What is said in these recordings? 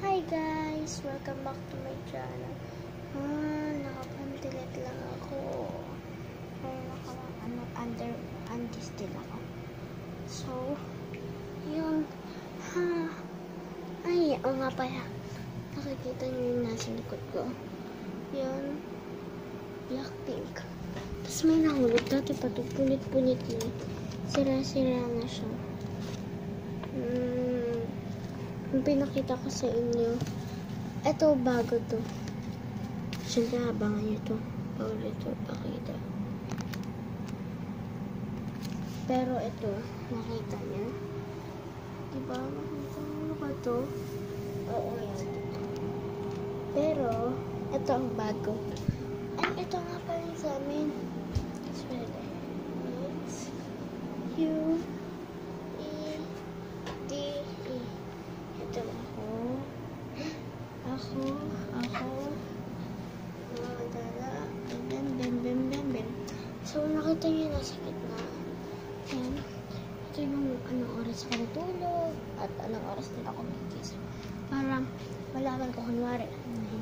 Hi guys! Welcome back to my channel. Nakapantilit lang ako. Under still ako. So, yun. Ay, oo nga pala. Nakikita nyo yung nasa likod ko. Yun. Blackpink. Tapos may nahulog. Dati pa ito. Punit-punit na. Sira-sira na siya. Yung pinakita ko sa inyo, ito bago to. Siyempre abangan nyo to. Bawal ito pakita. Pero ito, nakita nyo? Diba? Nakita nyo ba to? Oo, yan. Pero, ito ang bago. Ay, ito nga pala yung sa amin. Swede. It's U-E-D-E. Ito ako. Bem. So, nakita niyo na sa gitna. Ayan. Ito yung anong oras ako natulog at anong oras din ako nagising. Para malaman ko kunwari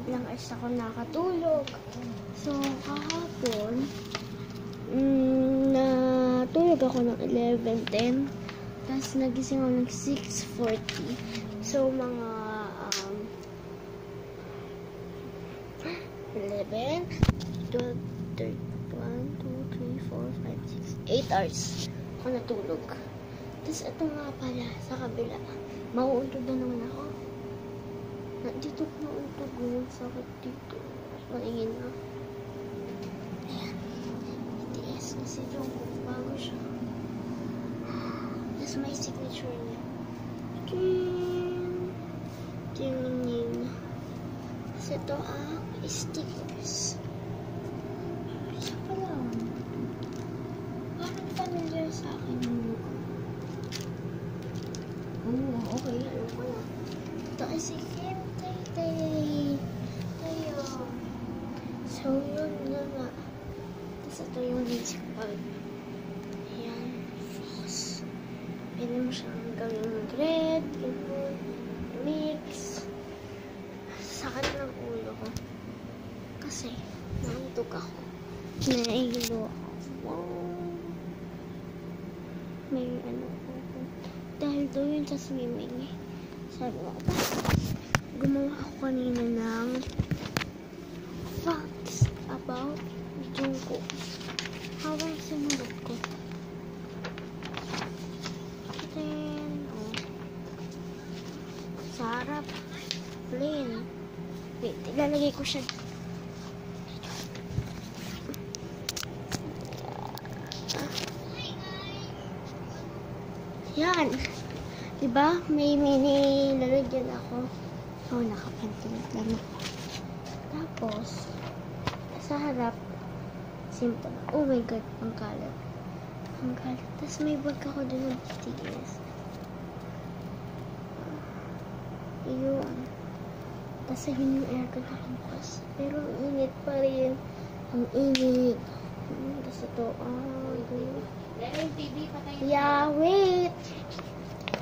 ilang hours ako nakatulog. So, kahapon, natulog ako ng 11:10. Tapos nagising ako ng 6:40. So, mga 11, 12, 13, 1, 2, 3, 4, 5, 6, 8 hours ako natulog. Tapos ito nga pala, sa kabila, mauuntog na naman ako. Dito ko nauuntog yung sakit dito. Maingin na. Ayan. BTS kasi yung bago siya. Tapos may signature niya. Tingin. Tapos ito ang stickers. Isa pa lang. Parang familiar sa akin yung look. Oh, okay. Alam ko na. Ito ay si Kim Tay. Tayo. So, yun na nga. Tapos ito yung music bag. Ayan. Focus. Pwede mo siyang gawing red, ganun, mix. Sakit ng ulo ko. Kasi, naantog ako. Naihilo ako. Wow. May ano ko. Dahil doon yun sa swimming eh. Sabi ko, gumawa ako kanina ng facts about Jungkook. Habang sinulog ko. Then, sa harap, plain. Wait, ilalagay ko siya. Yan. Diba? May mini lalagyan ako. So, nakapantilit lang ako. Tapos, sa harap, simple. Oh my God, ang kalat. Ang kalat. Tapos may bag ako dun ng BTS. Yun. Tapos yun yung aircon na bukas. Pero ang init pa rin. Ang init. Tapos ito, yeah, wait.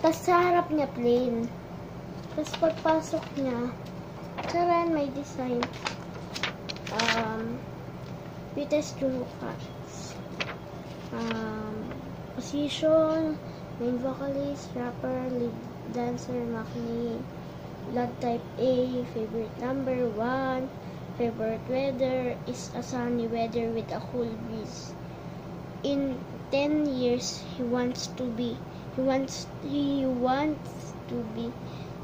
Tapos sa harap niya plain. Tapos pagpasok niya, charan may design. BTS Jungkook facts. Position, main vocalist, rapper, lead dancer, makni, blood type A, favorite number 1, favorite weather is a sunny weather with a cool breeze. In 10 years, he wants to be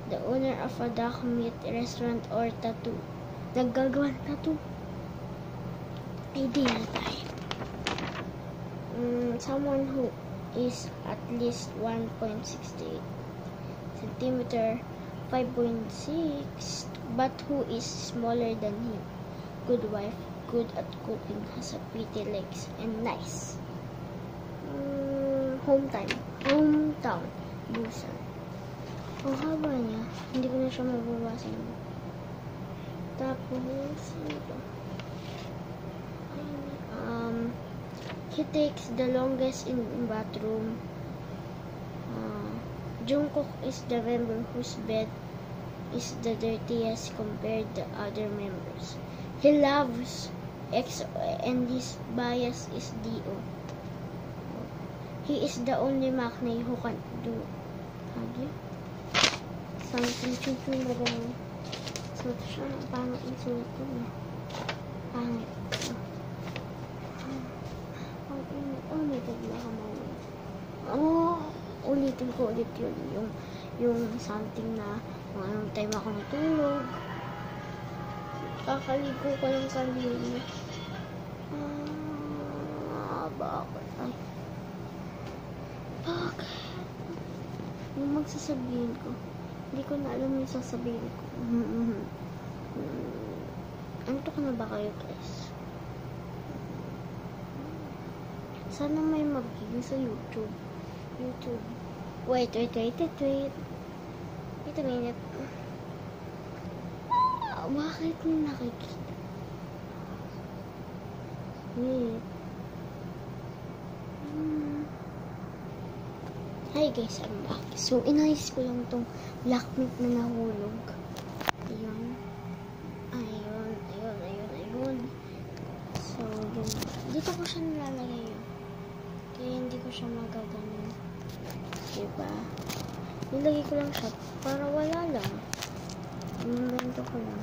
the owner of a dark meat restaurant or tattoo. Naggagawa ng tattoo. Ideal type. Someone who is at least 1.68 centimeter, 5.6, but who is smaller than him. Good wife, good at cooking, has a pretty legs, and nice. Hometown, Busan. Ang haba niya, hindi ko na siya mababasa. Tapos, ito. He takes the longest in bathroom. Jungkook is the member whose bed is the dirtiest compared to other members. He loves EXO and his bias is DO. He is the only Maknae who can do something chuchu na lang. So, siya, pangit yung sulat ko na. Pangit. Ulitin na ako mo. Ulitin ko ulit yun. Yung something na kung anong time ako natulog. Kakaligo ko lang kanina. Bakit? Bakit? Yung magsasabihin ko. Hindi ko na alam yung sasabihin ko. Anto ko na ba kayo, guys? Sana may mag-gig sa YouTube. Wait a minute. Bakit nakikita? Wait. Hi guys, I'm back. So, inayos ko lang tong blackmint na nahulog. Ayun. So, yun. Dito ko siya nilalagay yun. Kaya hindi ko siya magaganon. Diba? Nilagay ko lang siya para wala lang. Invento ko lang.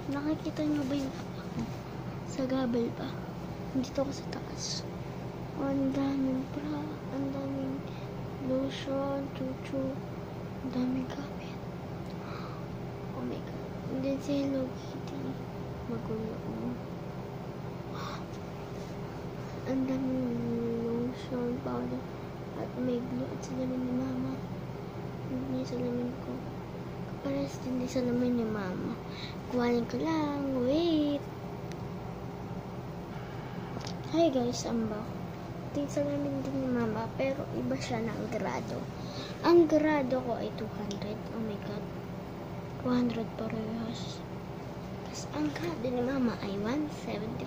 Nakikita nyo ba yung sa gabel pa? Dito ako sa taas. Ang daming lotion, chuchu, ang daming gamit. Oh my god. And then si Hello Kitty. Magulo ko. Ang daming lotion, powder, at may glue at salamin ni mama. Hindi salamin ko. Pares din sa salamin ni mama. Kuhanin ko lang. Wait. Hi guys, I'm back. Ito yung salamin din ni mama, pero iba siya ng grado. Ang grado ko ay 200. Oh my god. 200 parehas. Tapos ang grado ni mama ay 175.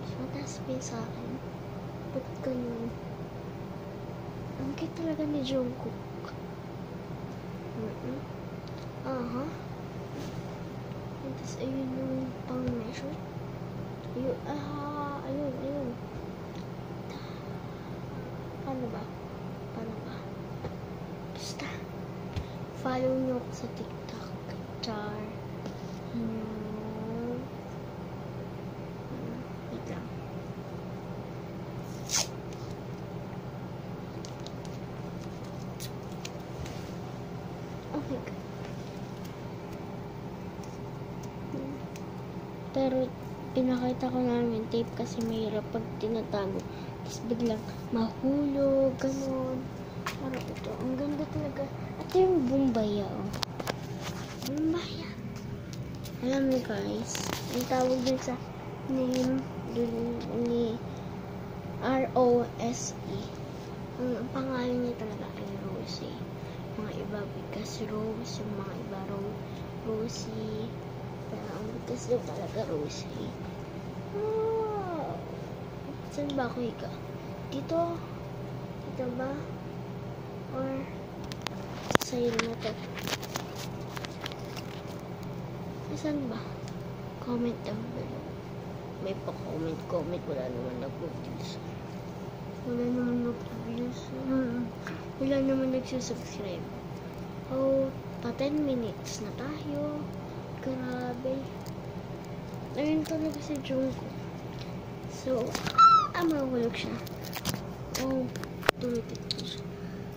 So, mataas pa yun sa akin. Ba't ganun? Ang cute talaga ni Jungkook. Tapos ayun yung pang measure. Ayun. Paano ba? Basta. Follow nyo ako sa TikTok. Char. Wait lang. Oh my god. Pero pinakita ko namin yung tape kasi mahirap pag tinatago. Tapos biglang mahulog, ganun. Parang ito, ang ganda talaga. At yung Bumbaya, oh. Bumbaya. Alam niyo guys, ang tawag din sa name ni R-O-S-E. Ang pangalan niya talaga ay Rosie. Mga iba bigas Rose, yung mga iba Rosie. Pero ang bigas daw talaga Rosie. Saan ba ako higa? Dito? Dito ba? Or sa'yo na to? Saan ba? Comment down below. May pa-comment. Wala naman nag-views. Wala naman nagsusubscribe. Pa 10 minutes na tayo. Grabe. Ayun talaga si Jungkook. So, mahulog siya. Tumipid ko siya.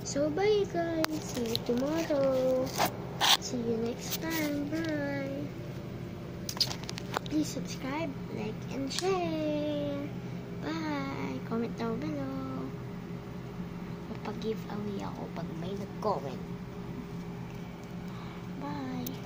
So, bye guys. See you tomorrow. See you next time. Bye. Please subscribe, like, and share. Bye. Comment down below. Mapag-giveaway ako pag may nag-comment. Bye.